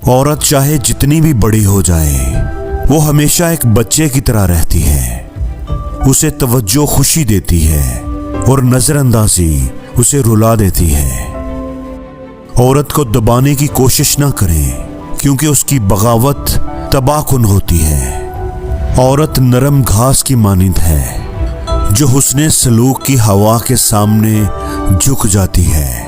عورت چاہے جتنی بھی بڑی ہو جائے وہ ہمیشہ ایک بچے کی طرح رہتی ہے۔ اسے توجہ خوشی دیتی ہے اور نظر اندازی اسے رلا دیتی ہے۔ عورت کو دبانے کی کوشش نہ کریں کیونکہ اس کی بغاوت تباہ کن ہوتی ہے۔ عورت نرم گھاس کی مانند ہے جو حسن سلوک کی ہوا کے سامنے جھک جاتی ہے۔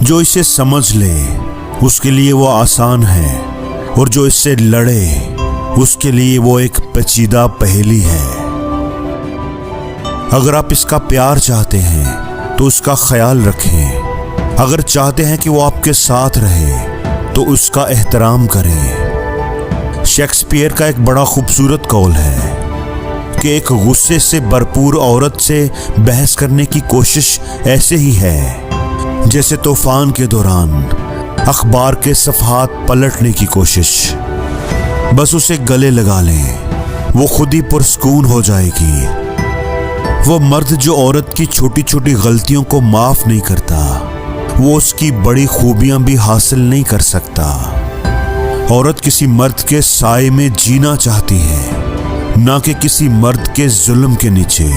جو اسے سمجھ لے اس کے لیے وہ آسان ہے اور جو اس سے لڑے اس کے لیے وہ ایک پیچیدہ پہیلی ہے۔ اگر آپ اس کا پیار چاہتے ہیں تو اس کا خیال رکھیں۔ اگر چاہتے ہیں کہ وہ آپ کے ساتھ رہے تو اس کا احترام کریں۔ شیکسپیئر کا ایک بڑا خوبصورت قول ہے کہ ایک غصے سے بھرپور عورت سے بحث کرنے کی کوشش ایسے ہی ہے جیسے طوفان کے دوران اخبار کے صفحات پلٹنے کی کوشش۔ بس اسے گلے لگا لیں، وہ خود ہی پرسکون ہو جائے گی۔ وہ مرد جو عورت کی چھوٹی چھوٹی غلطیوں کو معاف نہیں کرتا وہ اس کی بڑی خوبیاں بھی حاصل نہیں کر سکتا۔ عورت کسی مرد کے سائے میں جینا چاہتی ہے نہ کہ کسی مرد کے ظلم کے نیچے۔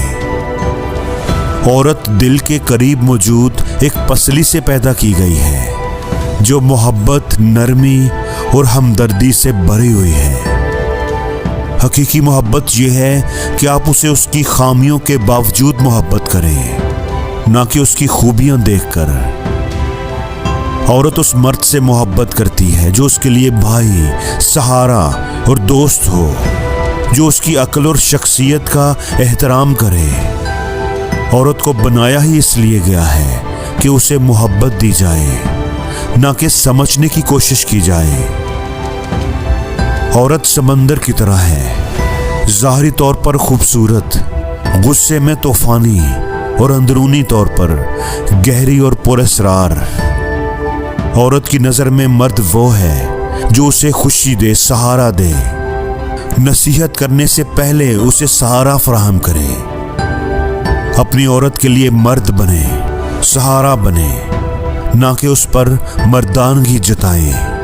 عورت دل کے قریب موجود ایک پسلی سے پیدا کی گئی ہے جو محبت، نرمی اور ہمدردی سے بھری ہوئی ہے۔ حقیقی محبت یہ ہے کہ آپ اسے اس کی خامیوں کے باوجود محبت کریں، نہ کہ اس کی خوبیاں دیکھ کر۔ عورت اس مرد سے محبت کرتی ہے جو اس کے لیے بھائی، سہارا اور دوست ہو، جو اس کی عقل اور شخصیت کا احترام کرے۔ عورت کو بنایا ہی اس لیے گیا ہے کہ اسے محبت دی جائے، نہ کہ سمجھنے کی کوشش کی جائے۔ عورت سمندر کی طرح ہے، ظاہری طور پر خوبصورت، غصے میں طوفانی اور اندرونی طور پر گہری اور پراسرار۔ عورت کی نظر میں مرد وہ ہے جو اسے خوشی دے، سہارا دے، نصیحت کرنے سے پہلے اسے سہارا فراہم کرے۔ اپنی عورت کے لیے مرد بنے، سہارا بنے، نہ کہ اس پر مردانگی جتائیں۔